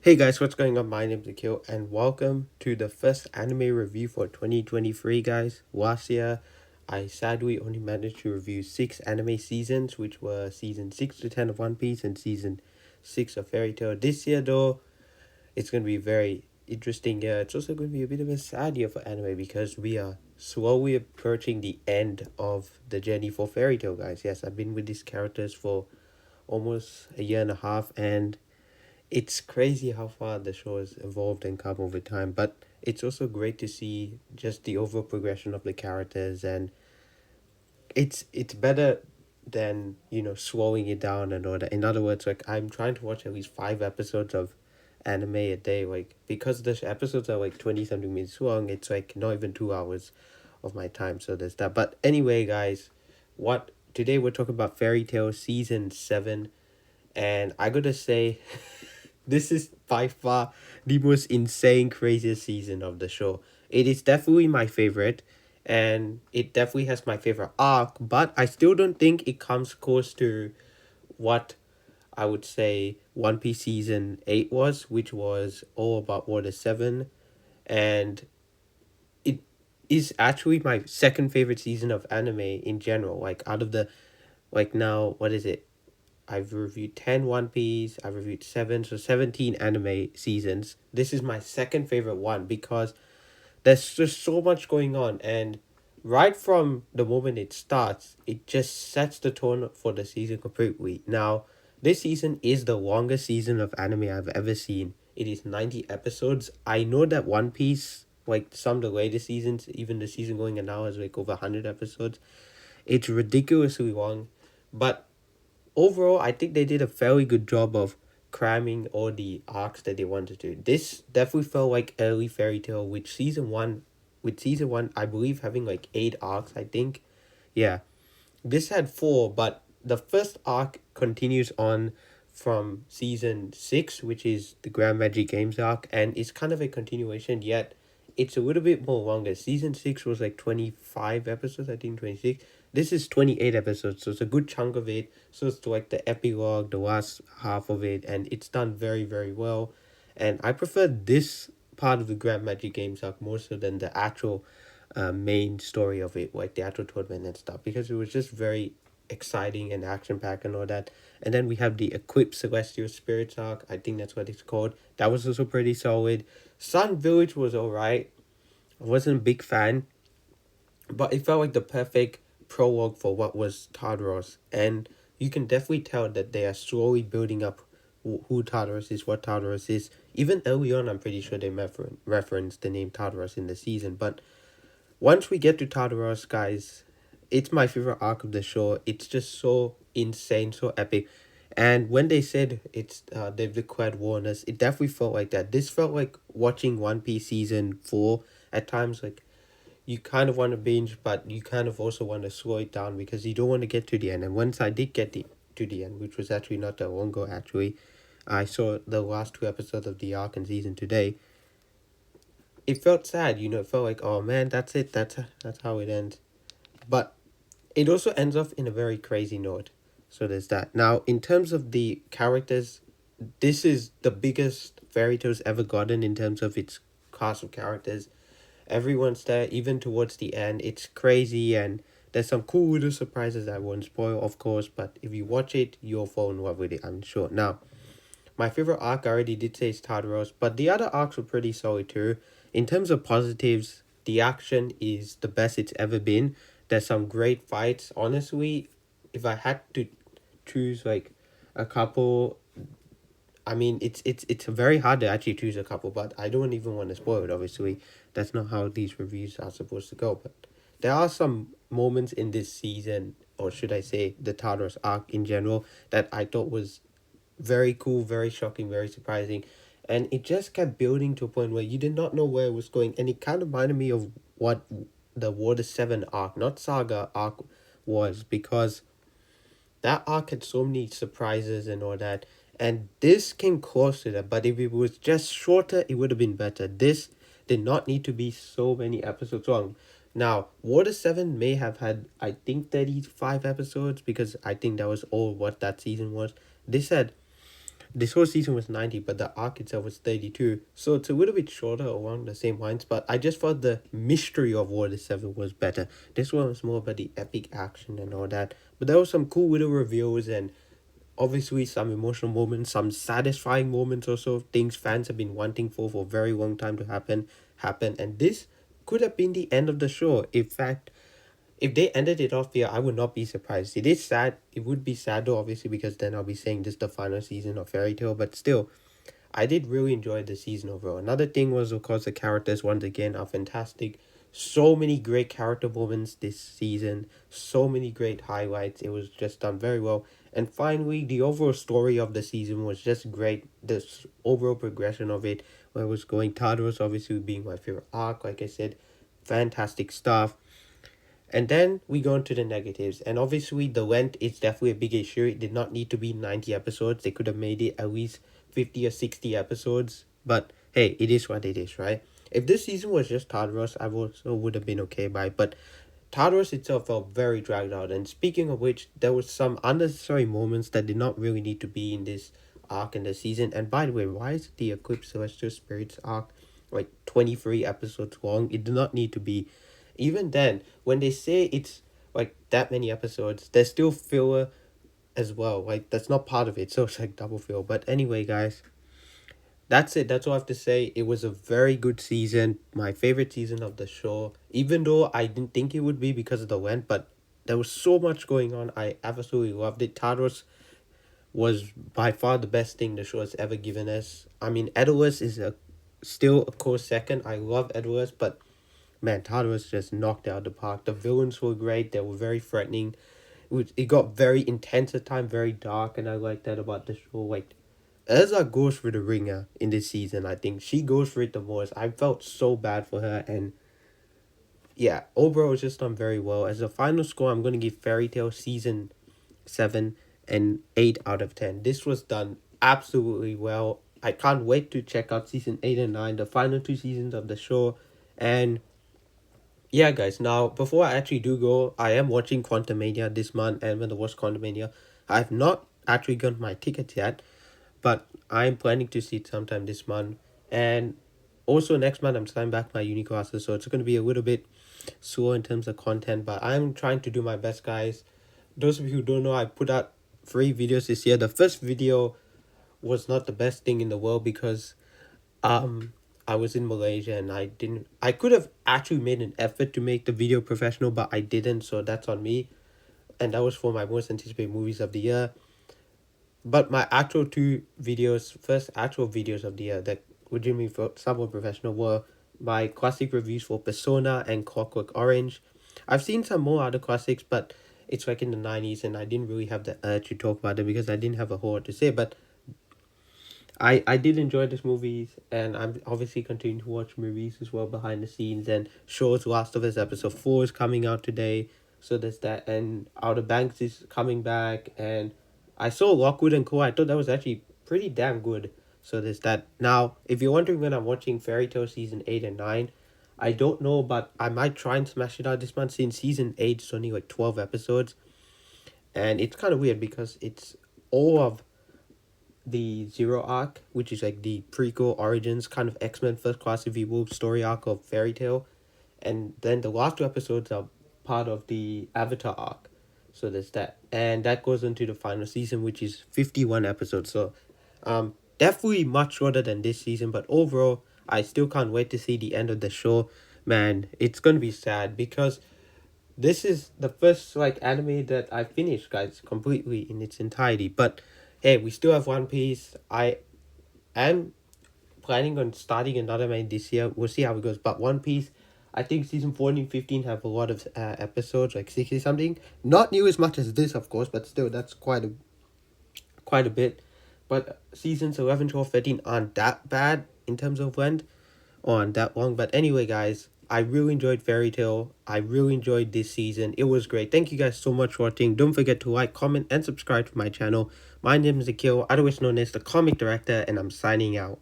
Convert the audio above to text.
Hey guys, what's going on? My name's Akil, and welcome to the first anime review for 2023, guys. Last year, I sadly only managed to review 6 anime seasons, which were season 6 to 10 of One Piece and season 6 of Fairy Tail. This year, though, it's going to be a very interesting year. It's also going to be a bit of a sad year for anime because we are slowly approaching the end of the journey for Fairy Tail, guys. Yes, I've been with these characters for almost a year and a half, and it's crazy how far the show has evolved and come over time, but it's also great to see just the overall progression of the characters, and it's better than slowing it down and all that. In other words, like, I'm trying to watch at least 5 episodes of anime a day, like, because the episodes are like 20 something minutes long. It's like not even 2 hours of my time, so there's that. But anyway, guys, what today we're talking about Fairy Tail season 7, and I gotta say, this is by far the most insane, craziest season of the show. It is definitely my favorite, and it definitely has my favorite arc, but I still don't think it comes close to what I would say One Piece season 8 was, which was all about Water 7, and it is actually my second favorite season of anime in general. Like, out of the, like, now, what is it? I've reviewed 10 One Piece, I've reviewed 7, so 17 anime seasons. This is my second favorite one because there's just so much going on, and right from the moment it starts, it just sets the tone for the season completely. Now, this season is the longest season of anime I've ever seen. It is 90 episodes. I know that One Piece, like some of the latest seasons, even the season going now is like over 100 episodes. It's ridiculously long, but overall, I think they did a fairly good job of cramming all the arcs that they wanted to. This definitely felt like early Fairy Tail, with season one, I believe having like 8 arcs. I think, yeah, this had four, but the first arc continues on from season 6, which is the Grand Magic Games arc, and it's kind of a continuation. Yet, it's a little bit more longer. Season 6 was like 25 episodes, I think 26. This is 28 episodes, so it's a good chunk of it. So it's like the epilogue, the last half of it, and it's done very, very well. And I prefer this part of the Grand Magic Games arc more so than the actual main story of it, like the actual tournament and stuff, because it was just very exciting and action packed and all that. And then we have the Eclipse Celestial Spirits arc. I think that's what it's called. That was also pretty solid. Sun Village was alright. I wasn't a big fan, but it felt like the perfect prologue for what was Tartaros, and you can definitely tell that they are slowly building up who Tartaros is, what Tartaros is. Even early on, I'm pretty sure they referenced the name Tartaros in the season, but once we get to Tartaros, guys, it's my favorite arc of the show. It's just so insane, so epic. And when they said they've declared war on us, it definitely felt like that. This felt like watching One Piece season 4 at times. Like, you kind of want to binge, but you kind of also want to slow it down because you don't want to get to the end. And once I did get to the end, which was actually not that long ago, actually, I saw the last 2 episodes of the arc in season today. It felt sad, It felt like, oh man, that's it. That's how it ends. But it also ends off in a very crazy note. So there's that. Now, in terms of the characters, this is the biggest Fairy Tail's ever gotten in terms of its cast of characters. Everyone's there, even towards the end. It's crazy, and there's some cool little surprises I won't spoil, of course, but if you watch it, you'll fall in love with it, I'm sure. Now, my favorite arc, I already did say, is Tartaros, but the other arcs were pretty solid too. In terms of positives, the action is the best it's ever been. There's some great fights. Honestly, if I had to choose like a couple, I mean, it's very hard to actually choose a couple, but I don't even want to spoil it. Obviously, that's not how these reviews are supposed to go. But there are some moments in this season, or should I say, the Tartaros arc in general, that I thought was very cool, very shocking, very surprising, and it just kept building to a point where you did not know where it was going, and it kind of reminded me of what the Water 7 arc, not Saga arc, was, because that arc had so many surprises and all that, and this came close to that, but if it was just shorter, it would have been better. This did not need to be so many episodes long. Now, Water 7 may have had, I think, 35 episodes, because I think that was all what that season was. This had This whole season was 90, but the arc itself was 32. So it's a little bit shorter along the same lines, but I just thought the mystery of Water 7 was better. This one was more about the epic action and all that. But there was some cool little reveals and obviously some emotional moments, some satisfying moments also, things fans have been wanting for a very long time to happen. And this could have been the end of the show. In fact, if they ended it off here, I would not be surprised. It is sad. It would be sad though, obviously, because then I'll be saying this is the final season of Fairy Tail. But still, I did really enjoy the season overall. Another thing was, of course, the characters once again are fantastic. So many great character moments this season. So many great highlights. It was just done very well. And finally, the overall story of the season was just great. The overall progression of it, where it was going. Tartaros obviously being my favorite arc, like I said. Fantastic stuff. And then we go into the negatives. And obviously, the length is definitely a big issue. It did not need to be 90 episodes. They could have made it at least 50 or 60 episodes. But hey, it is what it is, right? If this season was just Tartaros, I also would have been okay by it. But Tartaros itself felt very dragged out. And speaking of which, there was some unnecessary moments that did not really need to be in this arc in the season. And by the way, why is the Eclipse Celestial Spirits arc like 23 episodes long? It did not need to be. Even then, when they say it's like that many episodes, there's still filler as well. Like that's not part of it, so it's like double filler. But anyway, guys, that's it. That's all I have to say. It was a very good season. My favorite season of the show. Even though I didn't think it would be because of the length, but there was so much going on. I absolutely loved it. Tartaros was by far the best thing the show has ever given us. I mean, Edalus is still a close second. I love Edalus, but man, Tartaros just knocked out the park. The villains were great. They were very threatening. It got very intense at time, very dark, and I like that about the show. Like, Elsa goes for the ringer in this season, I think. She goes for it the most. I felt so bad for her, and yeah, overall it's just done very well. As a final score, I'm going to give Fairy Tail Season 7 an 8 out of 10. This was done absolutely well. I can't wait to check out Season 8 and 9, the final two seasons of the show. And yeah, guys, now before I actually do go, I am watching Quantumania this month, and when I watch Quantumania, I've not actually got my tickets yet, but I'm planning to see it sometime this month. And also next month, I'm starting back my uni classes, so it's going to be a little bit slow in terms of content, but I'm trying to do my best, guys. Those of you who don't know, I put out 3 videos this year. The first video was not the best thing in the world because I was in Malaysia and I could have actually made an effort to make the video professional, but I didn't, so that's on me. And that was for my most anticipated movies of the year. But my actual first actual videos of the year that would give me for somewhat professional were my classic reviews for Persona and Clockwork Orange. I've seen some more other classics, but it's like in the 90s and I didn't really have the urge to talk about them because I didn't have a whole lot to say. But I did enjoy these movies, and I'm obviously continuing to watch movies as well behind the scenes, and shows. Last of Us episode 4 is coming out today, so there's that, and Outer Banks is coming back, and I saw Lockwood and Co. I thought that was actually pretty damn good, so there's that. Now, if you're wondering when I'm watching Fairy Tail Season 8 and 9, I don't know, but I might try and smash it out this month since Season 8 is only like 12 episodes, and it's kind of weird because it's all of the Zero arc, which is like the prequel origins kind of X-Men First Class of Evil story arc of Fairy Tail, and then the last 2 episodes are part of the Avatar arc. So there's that, and that goes into the final season, which is 51 episodes. So, definitely much shorter than this season, but overall, I still can't wait to see the end of the show. Man, it's gonna be sad because this is the first like anime that I finished, guys, completely in its entirety. But hey, we still have One Piece. I am planning on starting another anime this year. We'll see how it goes. But One Piece, I think season 14, 15 have a lot of episodes, like 60 something. Not new as much as this, of course, but still that's quite a bit. But seasons 11, 12, 13 aren't that bad in terms of length, or aren't that long. But anyway, guys, I really enjoyed Fairy Tail. I really enjoyed this season. It was great. Thank you guys so much for watching. Don't forget to like, comment, and subscribe to my channel. My name is Akil, otherwise known as the Comic Director, and I'm signing out.